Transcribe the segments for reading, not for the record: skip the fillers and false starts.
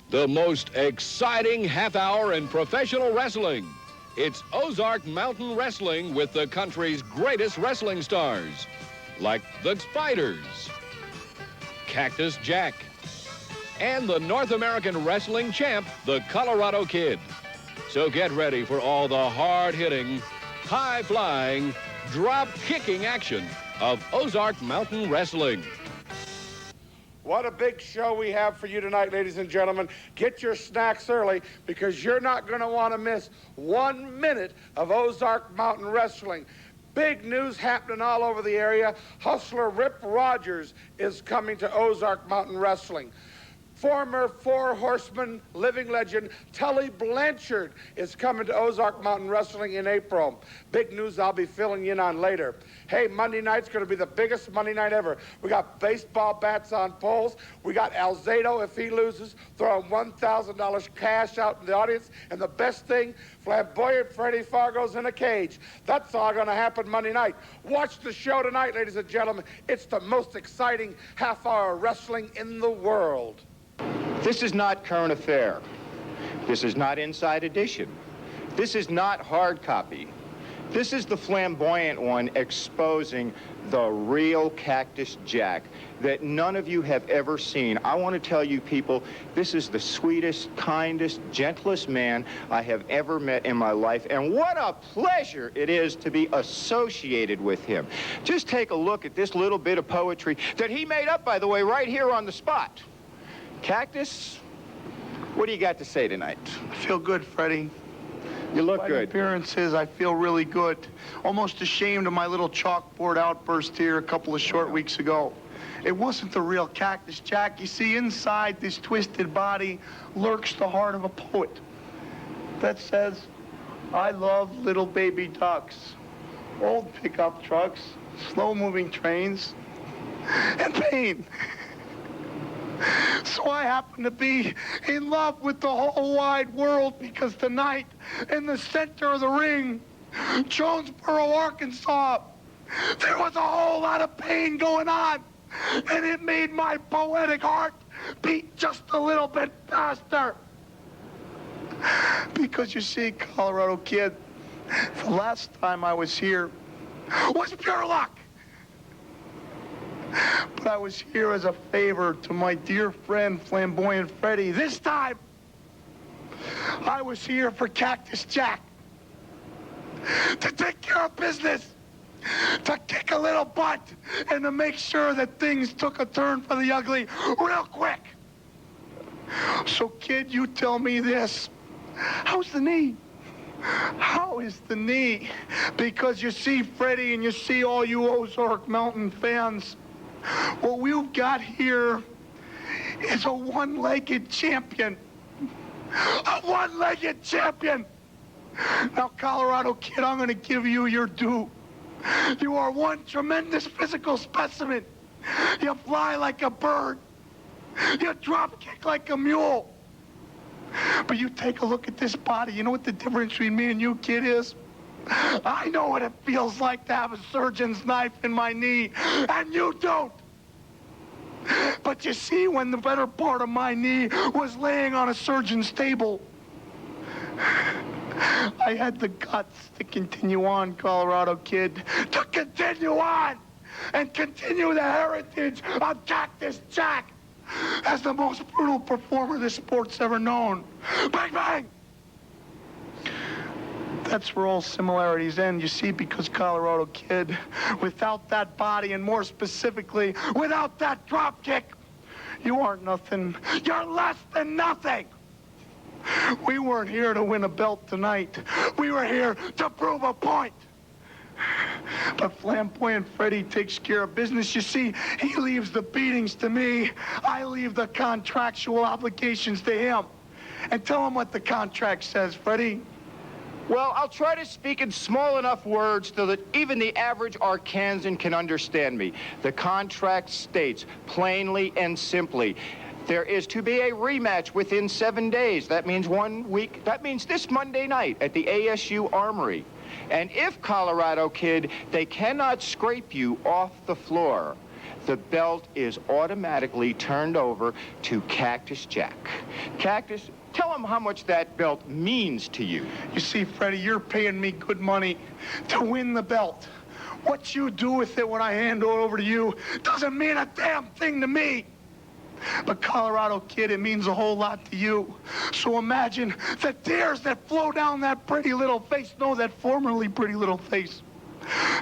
The most exciting half hour in professional wrestling. It's Ozark Mountain Wrestling with the country's greatest wrestling stars, like the Spiders, Cactus Jack, and the North American wrestling champ, the Colorado Kid. So get ready for all the hard-hitting, high-flying, drop-kicking action of Ozark Mountain Wrestling. What a big show we have for you tonight, ladies and gentlemen. Get your snacks early because you're not going to want to miss 1 minute of Ozark Mountain Wrestling. Big news happening all over the area. Hustler Rip Rogers is coming to Ozark Mountain Wrestling. Former Four Horsemen living legend Tully Blanchard is coming to Ozark Mountain Wrestling in April. Big news I'll be filling you in on later. Hey, Monday night's going to be the biggest Monday night ever. We got baseball bats on poles. We got Alzado, if he loses, throwing $1,000 cash out in the audience. And the best thing, flamboyant Freddie Fargo's in a cage. That's all going to happen Monday night. Watch the show tonight, ladies and gentlemen. It's the most exciting half-hour wrestling in the world. This is not current affair. This is not Inside Edition. This is not hard copy. This is the flamboyant one exposing the real Cactus Jack that none of you have ever seen. I want to tell you people, this is the sweetest, kindest, gentlest man I have ever met in my life, and what a pleasure it is to be associated with him. Just take a look at this little bit of poetry that he made up, by the way, right here on the spot. Cactus, what do you got to say tonight? I feel good, Freddie. You look Despite good. Appearances, I feel really good. Almost ashamed of my little chalkboard outburst here a couple of short weeks ago. It wasn't the real Cactus Jack. You see, inside this twisted body lurks the heart of a poet that says, I love little baby ducks, old pickup trucks, slow-moving trains, and pain. So I happen to be in love with the whole wide world because tonight, in the center of the ring, Jonesboro, Arkansas, there was a whole lot of pain going on, and it made my poetic heart beat just a little bit faster. Because you see, Colorado Kid, the last time I was here was pure luck. But I was here as a favor to my dear friend, flamboyant Freddie. This time, I was here for Cactus Jack. To take care of business, to kick a little butt, and to make sure that things took a turn for the ugly real quick. So, kid, you tell me this. How's the knee? How is the knee? Because you see, Freddie, and you see all you Ozark Mountain fans, what we've got here is a one-legged champion. A one-legged champion. Now, Colorado Kid, I'm going to give you your due. You are one tremendous physical specimen. You fly like a bird. You drop kick like a mule. But you take a look at this body. You know what the difference between me and you, kid, is? I know what it feels like to have a surgeon's knife in my knee, and you don't. But you see, when the better part of my knee was laying on a surgeon's table, I had the guts to continue on, Colorado Kid, to continue on and continue the heritage of Cactus Jack as the most brutal performer this sport's ever known. Bang, bang! That's where all similarities end, you see, because Colorado Kid, without that body, and more specifically, without that drop kick, you aren't nothing. You're less than nothing. We weren't here to win a belt tonight. We were here to prove a point. But flamboyant Freddie takes care of business. You see, he leaves the beatings to me. I leave the contractual obligations to him. And tell him what the contract says, Freddie. Well, I'll try to speak in small enough words so that even the average Arkansan can understand me. The contract states, plainly and simply, there is to be a rematch within 7 days. That means 1 week. That means this Monday night at the ASU Armory. And if, Colorado Kid, they cannot scrape you off the floor, the belt is automatically turned over to Cactus Jack. Cactus, tell him how much that belt means to you. You see, Freddie, you're paying me good money to win the belt. What you do with it when I hand it over to you doesn't mean a damn thing to me. But Colorado kid, it means a whole lot to you. So imagine the tears that flow down that pretty little face. No, that formerly pretty little face.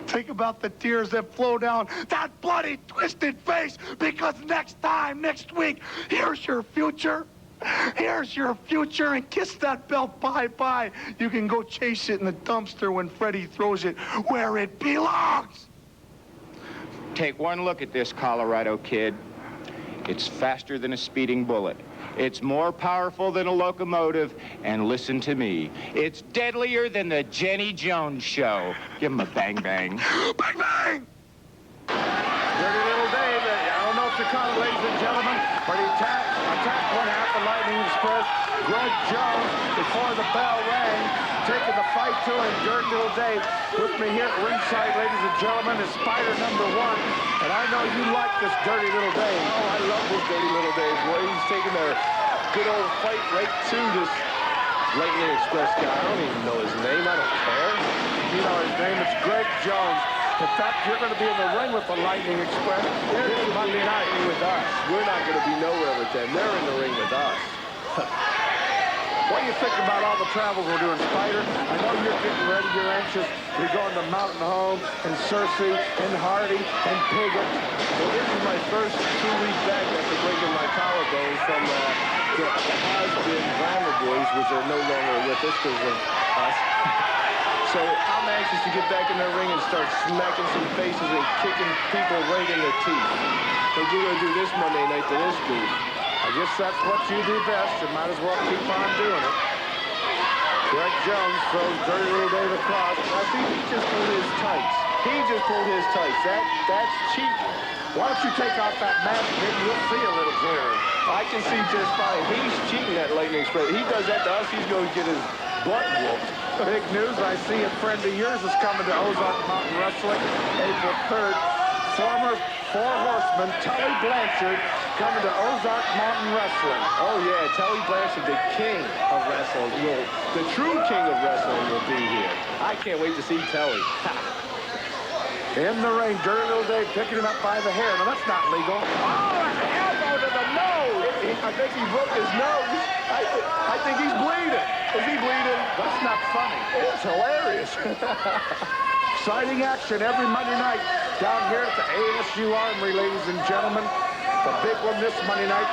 Think about the tears that flow down that bloody, twisted face, because next time, next week, here's your future. Here's your future, and kiss that belt bye-bye. You can go chase it in the dumpster when Freddie throws it where it belongs. Take one look at this, Colorado kid. It's faster than a speeding bullet. It's more powerful than a locomotive, and listen to me, it's deadlier than the Jenny Jones show. Give him a bang-bang. Bang, bang! Dirty little Dave, I don't know if you caught it, ladies and gentlemen, but he attacked one half the Lightning Express. Greg Jones, before the bell rang, taking the fight to him. Dirty little Dave with me here at ringside, ladies and gentlemen, is Spider number 1. And I know you like this Dirty Little Dave. Oh, I love this Dirty Little Dave. Boy, he's taking a good old fight right to this Lightning Express guy. I don't even know his name. I don't care. You know his name. It's Greg Jones. In fact, you're going to be in the ring with the Lightning Express this Monday night with us. We're not going to be nowhere with them. They're in the ring with us. What do you think about all the travels we're doing, Spider? I know you're getting ready. You're anxious. You're going to Mountain Home and Cersei and Hardy and Piggott. Well, this is my first 2 weeks back after breaking my collarbone from the has-been Glamour Boys, which are no longer with us because of us. So I'm anxious to get back in the ring and start smacking some faces and kicking people right in the teeth. Like you're going to do this Monday night to this group. I guess that's what you do best. You might as well keep on doing it. Greg Jones throws Dirty Little Dave across. I think he just pulled his tights. He just pulled his tights. That's cheating. Why don't you take off that mask, maybe you'll see a little clearer. I can see just fine. He's cheating that Lightning Express. He does that to us, he's going to get his butt whooped. Big news, I see a friend of yours is coming to Ozark Mountain Wrestling April 3rd. Former Four Horsemen, Tully Blanchard, coming to Ozark Mountain Wrestling. Oh yeah, Tully Blanchard, the king of wrestling. The true king of wrestling will be here. I can't wait to see Tully. In the ring, Dirty Little Dave picking him up by the hair. Now, that's not legal. Oh, an elbow to the nose. I think he broke his nose. I think he's bleeding. Is he bleeding? That's not funny. It's hilarious. Exciting action every Monday night down here at the ASU Armory, ladies and gentlemen. The big one this Monday night.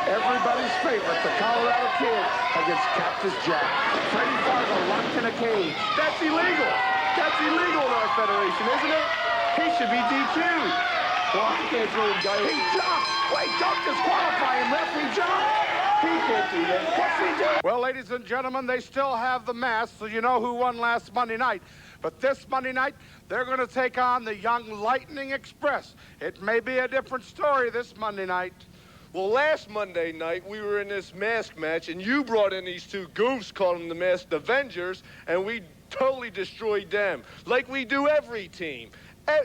Everybody's favorite, the Colorado Kid against Cactus Jack. Freddie Fargo locked in a cage. That's illegal. That's illegal in our federation, isn't it? He should be DQ'd. Well, I can't throw him down. He jumped. Wait, don't disqualify him, referee John. He can't do that. What's he doing? Well, ladies and gentlemen, they still have the mask, so you know who won last Monday night. But this Monday night, they're going to take on the young Lightning Express. It may be a different story this Monday night. Well, last Monday night, we were in this mask match, and you brought in these two goofs, called them the Masked Avengers, and we totally destroyed them, like we do every team.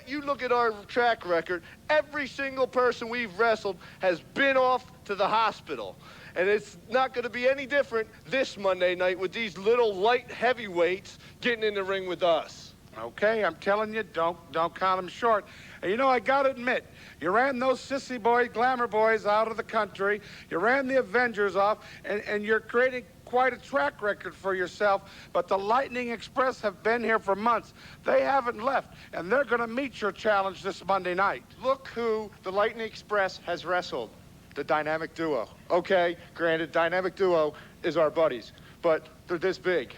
You look at our track record, every single person we've wrestled has been off to the hospital. And it's not going to be any different this Monday night with these little light heavyweights getting in the ring with us. Okay, I'm telling you, don't count them short. And you know, I got to admit, you ran those sissy boys, glamour boys out of the country. You ran the Avengers off, and you're creating quite a track record for yourself. But the Lightning Express have been here for months. They haven't left, and they're going to meet your challenge this Monday night. Look who the Lightning Express has wrestled. The Dynamic Duo. Okay, granted, Dynamic Duo is our buddies, but they're this big.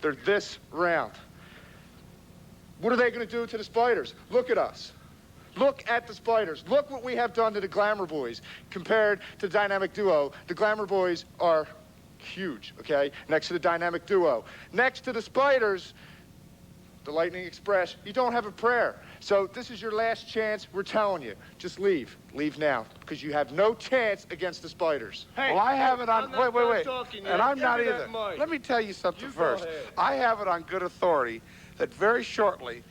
They're this round. What are they going to do to the Spiders? Look at us. Look at the Spiders. Look what we have done to the Glamour Boys compared to the Dynamic Duo. The Glamour Boys are huge, okay, next to the Dynamic Duo. Next to the Spiders, the Lightning Express, you don't have a prayer. So this is your last chance. We're telling you, just leave. Leave now, because you have no chance against the Spiders. Hey, well, I have it on, wait. Talking And yet. I'm Give not me either. that mic. Let me tell you something You go first. ahead. I have it on good authority that very shortly,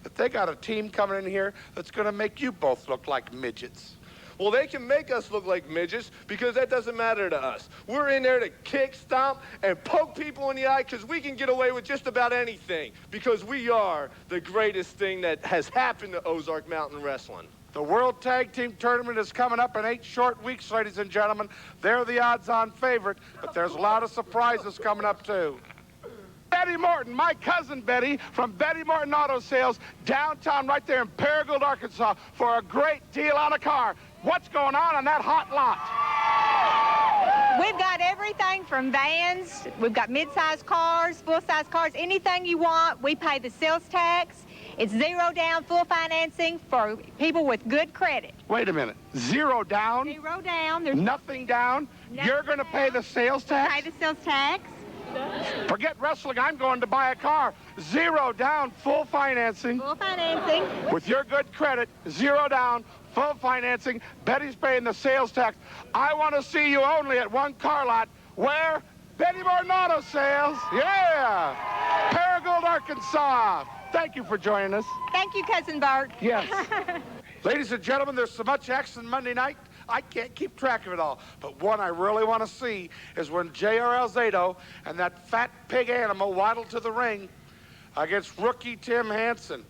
that they got a team coming in here that's going to make you both look like midgets. Well, they can make us look like midgets because that doesn't matter to us. We're in there to kick, stomp, and poke people in the eye because we can get away with just about anything because we are the greatest thing that has happened to Ozark Mountain Wrestling. The World Tag Team Tournament is coming up in 8 short weeks, ladies and gentlemen. They're the odds-on favorite, but there's a lot of surprises coming up, too. Betty Morton, my cousin Betty, from Betty Morton Auto Sales, downtown right there in Paragould, Arkansas, for a great deal on a car. What's going on that hot lot? We've got everything from vans, we've got mid-size cars, full-size cars, anything you want. We pay the sales tax. It's 0 down, full financing for people with good credit. Wait a minute. 0 down? 0 down. There's nothing down? You're going to pay the sales tax? Pay the sales tax. Forget wrestling. I'm going to buy a car. 0 down, full financing. Full financing. With your good credit, 0 down, full financing. Betty's paying the sales tax. I want to see you only at one car lot. Where? Betty Morton Auto Sales. Yeah. Paragould, Arkansas. Thank you for joining us. Thank you, Cousin Bart. Yes. Ladies and gentlemen, there's so much action Monday night, I can't keep track of it all. But one I really want to see is when J.R. Alzado and that fat pig animal waddle to the ring against rookie Tim Hansen.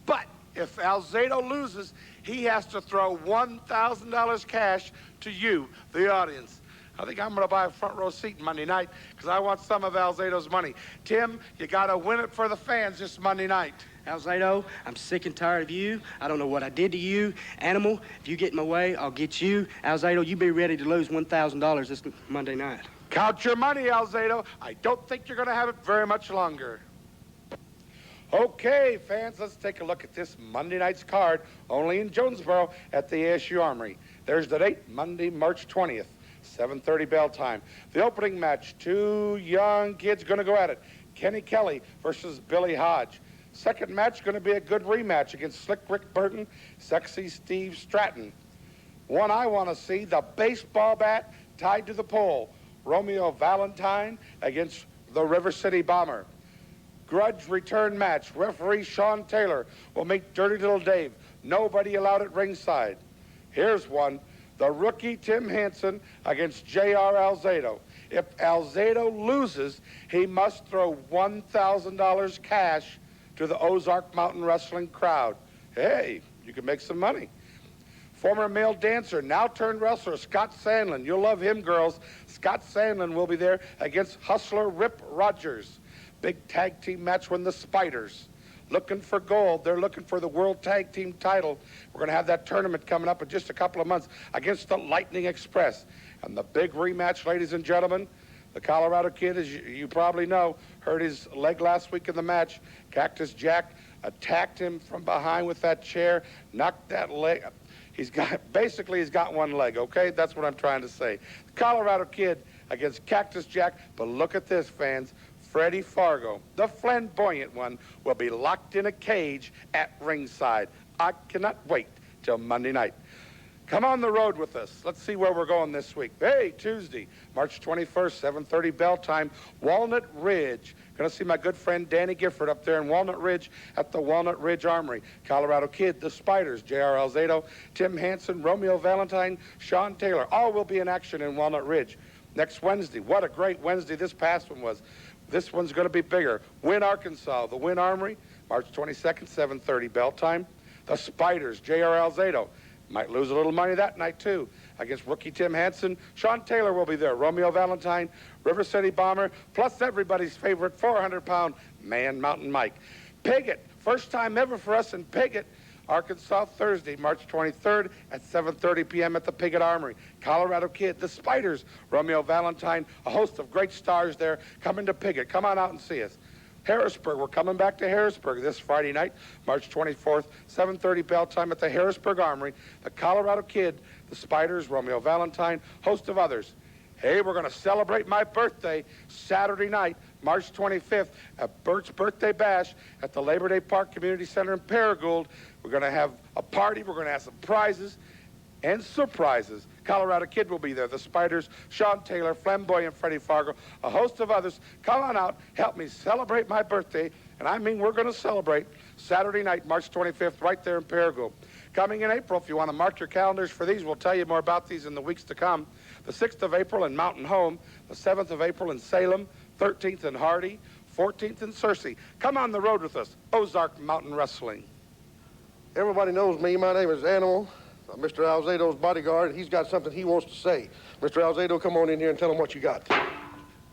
But if Alzado loses, he has to throw $1,000 cash to you, the audience. I think I'm going to buy a front row seat Monday night because I want some of Alzado's money. Tim, you got to win it for the fans this Monday night. Alzado, I'm sick and tired of you. I don't know what I did to you. Animal, if you get in my way, I'll get you. Alzado, you be ready to lose $1,000 this Monday night. Count your money, Alzado. I don't think you're going to have it very much longer. Okay, fans, let's take a look at this Monday night's card, only in Jonesboro at the ASU Armory. There's the date, Monday, March 20th, 7:30 bell time. The opening match, 2 young kids going to go at it. Kenny Kelly versus Billy Hodge. Second match going to be a good rematch against Slick Rick Burton, Sexy Steve Stratton. One I want to see, the baseball bat tied to the pole. Romeo Valentine against the River City Bomber. Grudge return match. Referee Sean Taylor will meet Dirty Little Dave. Nobody allowed at ringside. Here's one. The rookie Tim Hansen against J.R. Alzado. If Alzado loses, he must throw $1,000 cash to the Ozark Mountain Wrestling crowd. Hey, you can make some money. Former male dancer, now turned wrestler, Scott Sandlin. You'll love him, girls. Scott Sandlin will be there against hustler Rip Rogers. Big tag team match when the Spiders. Looking for gold. They're looking for the World Tag Team title. We're going to have that tournament coming up in just a couple of months against the Lightning Express. And the big rematch, ladies and gentlemen, the Colorado Kid, as you probably know, hurt his leg last week in the match. Cactus Jack attacked him from behind with that chair, knocked that leg. He's got one leg, okay? That's what I'm trying to say. The Colorado Kid against Cactus Jack. But look at this, fans. Freddie Fargo, the flamboyant one, will be locked in a cage at ringside. I cannot wait till Monday night. Come on the road with us. Let's see where we're going this week. Hey, Tuesday, March 21st, 7:30 bell time, Walnut Ridge. Going to see my good friend Danny Gifford up there in Walnut Ridge at the Walnut Ridge Armory. Colorado Kid, the Spiders, J.R. Alzado, Tim Hansen, Romeo Valentine, Sean Taylor. All will be in action in Walnut Ridge. Next Wednesday, what a great Wednesday this past one was. This one's going to be bigger. Wynn, Arkansas, the Wynn Armory, March 22nd, 7:30 bell time. The Spiders, J.R. Alzado. Might lose a little money that night, too, against rookie Tim Hansen. Sean Taylor will be there. Romeo Valentine, River City Bomber, plus everybody's favorite 400-pound man, Mountain Mike. Piggott, first time ever for us in Piggott, Arkansas, Thursday, March 23rd at 7:30 p.m. at the Piggott Armory. Colorado Kid, the Spiders, Romeo Valentine, a host of great stars there coming to Piggott. Come on out and see us. Harrisburg, we're coming back to Harrisburg this Friday night, March 24th, 7:30 bell time at the Harrisburg Armory. The Colorado Kid, the Spiders, Romeo Valentine, host of others. Hey, we're going to celebrate my birthday Saturday night, March 25th, at Bert's Birthday Bash at the Labor Day Park Community Center in Paragould. We're going to have a party. We're going to have some prizes and surprises. Colorado Kid will be there. The Spiders, Sean Taylor, Flamboyant Freddie Fargo, a host of others. Come on out. Help me celebrate my birthday. And I mean, we're going to celebrate. Saturday night, March 25th, right there in Fargo. Coming in April, if you want to mark your calendars for these, we'll tell you more about these in the weeks to come. The 6th of April in Mountain Home, the 7th of April in Salem, 13th in Hardy, 14th in Searcy. Come on the road with us, Ozark Mountain Wrestling. Everybody knows me. My name is Animal. I'm Mr. Alzado's bodyguard. He's got something he wants to say. Mr. Alzado, come on in here and tell him what you got.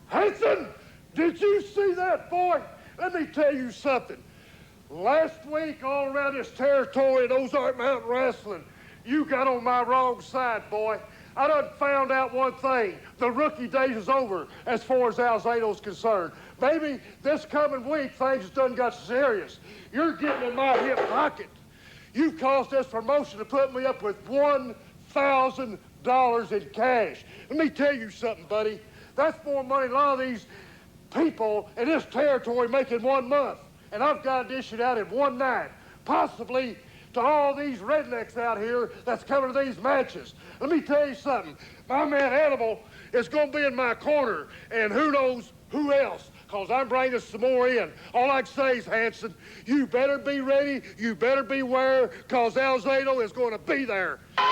Hansen, did you see that, boy? Let me tell you something. Last week, all around this territory at Ozark Mountain Wrestling, you got on my wrong side, boy. I done found out one thing. The rookie days is over as far as Alzado's concerned. Baby, this coming week, things done got serious. You're getting in my hip pocket. You caused this promotion to put me up with $1,000 in cash. Let me tell you something, buddy. That's more money than a lot of these people in this territory make in 1 month. And I've got to dish it out in one night, possibly to all these rednecks out here that's coming to these matches. Let me tell you something. My man Animal is going to be in my corner, and who knows who else, because I'm bringing some more in. All I can say is, Hansen, you better be ready, you better beware, because Alzado is going to be there. What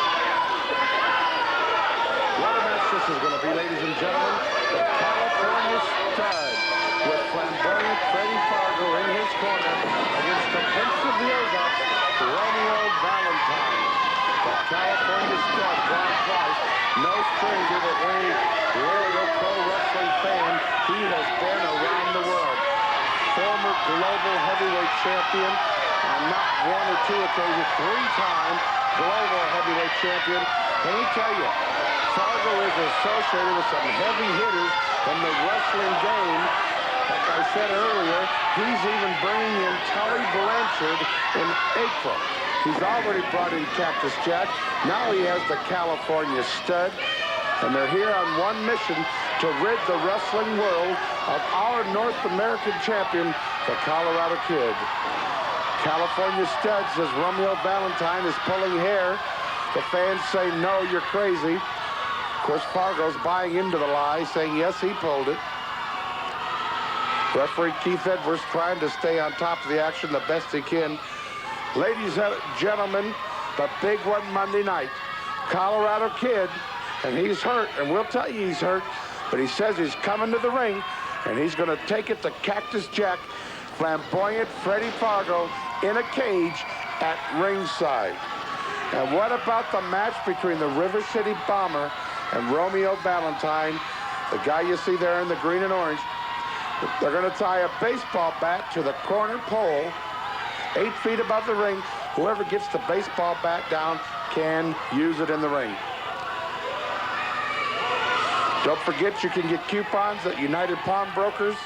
a match this is going to be, ladies and gentlemen. The California Stud with flamboyant Freddie Fargo in his corner against the Prince of the Ozarks, Romeo Valentine. The California Stud, Brock Price, no stranger to any loyal pro wrestling fan. He has been around the world. Former global heavyweight champion on not one or two occasions, 3-time global heavyweight champion. Let me tell you, Fargo is associated with some heavy hitters in the wrestling game. Like I said earlier, he's even bringing in Tully Blanchard in April. He's already brought in Cactus Jack. Now he has the California Stud. And they're here on one mission to rid the wrestling world of our North American champion, the Colorado Kid. California Stud says Romeo Valentine is pulling hair. The fans say, no, you're crazy. Of course, Fargo's buying into the lie, saying, yes, he pulled it. Referee Keith Edwards trying to stay on top of the action the best he can. Ladies and gentlemen, the big one Monday night. Colorado Kid, and he's hurt, and we'll tell you he's hurt, but he says he's coming to the ring, and he's going to take it to Cactus Jack, flamboyant Freddie Fargo in a cage at ringside. And what about the match between the River City Bomber and Romeo Valentine, the guy you see there in the green and orange? They're going to tie a baseball bat to the corner pole, 8 feet above the ring. Whoever gets the baseball bat down can use it in the ring. Don't forget you can get coupons at United Pawnbrokers,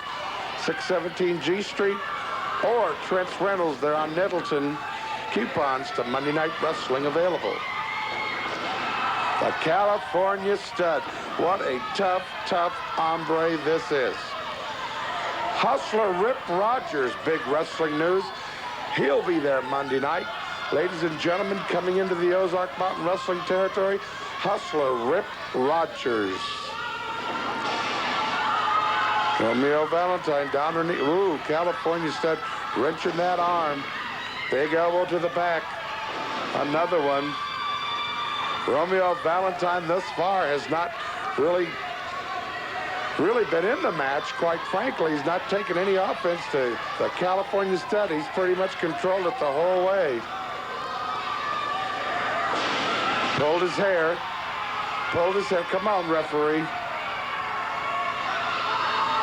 617 G Street, or Trent's Rentals. They're on Nettleton. Coupons to Monday Night Wrestling available. The California Stud. What a tough, tough hombre this is. Hustler Rip Rogers, big wrestling news. He'll be there Monday night. Ladies and gentlemen, coming into the Ozark Mountain Wrestling territory, Hustler Rip Rogers. Romeo Valentine down her knee. Ooh, California Stud wrenching that arm. Big elbow to the back. Another one. Romeo Valentine thus far has not really been in the match. Quite frankly, he's not taken any offense to the California Stud. He's pretty much controlled it the whole way. Pulled his hair. Pulled his hair. Come on, referee.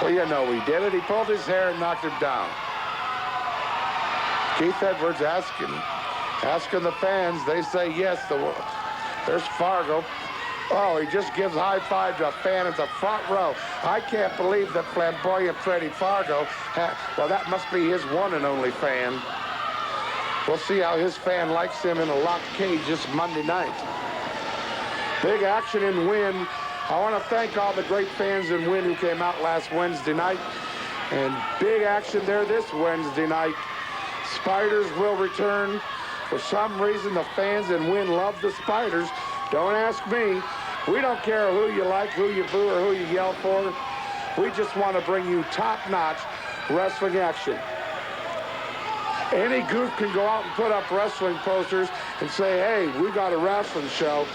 Well, you know he did it. He pulled his hair and knocked him down. Keith Edwards asking the fans. They say yes. There's Fargo. Oh, he just gives a high five to a fan at the front row. I can't believe that flamboyant Freddie Fargo. Well, that must be his one and only fan. We'll see how his fan likes him in a locked cage this Monday night. Big action in Wynn. I want to thank all the great fans in Wynn who came out last Wednesday night. And big action there this Wednesday night. Spiders will return. For some reason, the fans in Wynn love the Spiders. Don't ask me. We don't care who you like, who you boo, or who you yell for. We just want to bring you top-notch wrestling action. Any goof can go out and put up wrestling posters and say, hey, we got a wrestling show.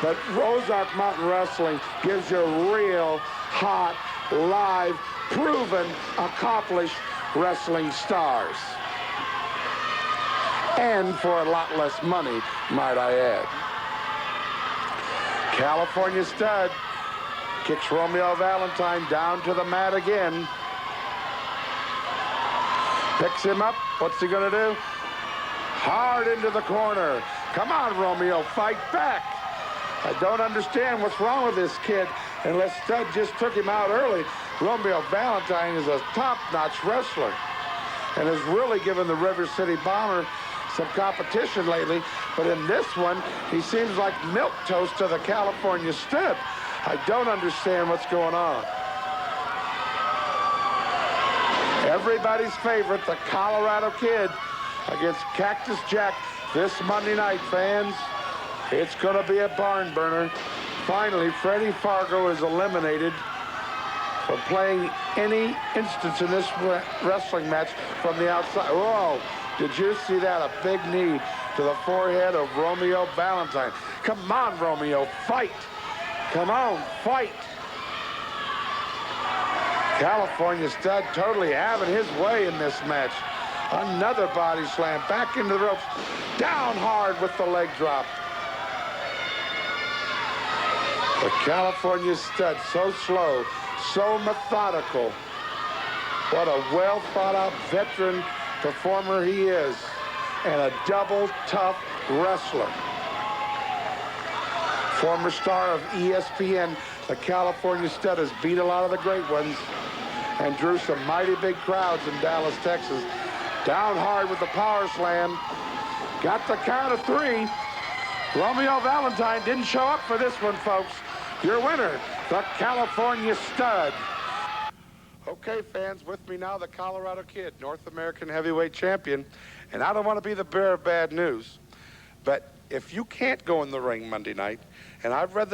But Ozark Mountain Wrestling gives you real, hot, live, proven, accomplished wrestling stars. And for a lot less money, might I add. California Stud kicks Romeo Valentine down to the mat again. Picks him up. What's he going to do? Hard into the corner. Come on, Romeo, fight back. I don't understand what's wrong with this kid unless Stud just took him out early. Romeo Valentine is a top-notch wrestler and has really given the River City Bomber some competition lately. But in this one, he seems like milquetoast to the California Stud. I don't understand what's going on. Everybody's favorite, the Colorado Kid, against Cactus Jack this Monday night, fans. It's going to be a barn burner. Finally, Freddie Fargo is eliminated for playing any instance in this wrestling match from the outside. Whoa, did you see that? A big knee to the forehead of Romeo Valentine. Come on, Romeo, fight. Come on, fight. California Stud totally having his way in this match. Another body slam, back into the ropes, down hard with the leg drop. The California Stud, so slow, so methodical. What a well thought out veteran performer he is, and a double tough wrestler. Former star of ESPN, the California Stud has beat a lot of the great ones and drew some mighty big crowds in Dallas, Texas. Down hard with the power slam. Got the count of 3. Romeo Valentine didn't show up for this one, folks. Your winner, the California Stud. Okay, fans, with me now, the Colorado Kid, North American heavyweight champion. And I don't want to be the bearer of bad news, but if you can't go in the ring Monday night, and I've read the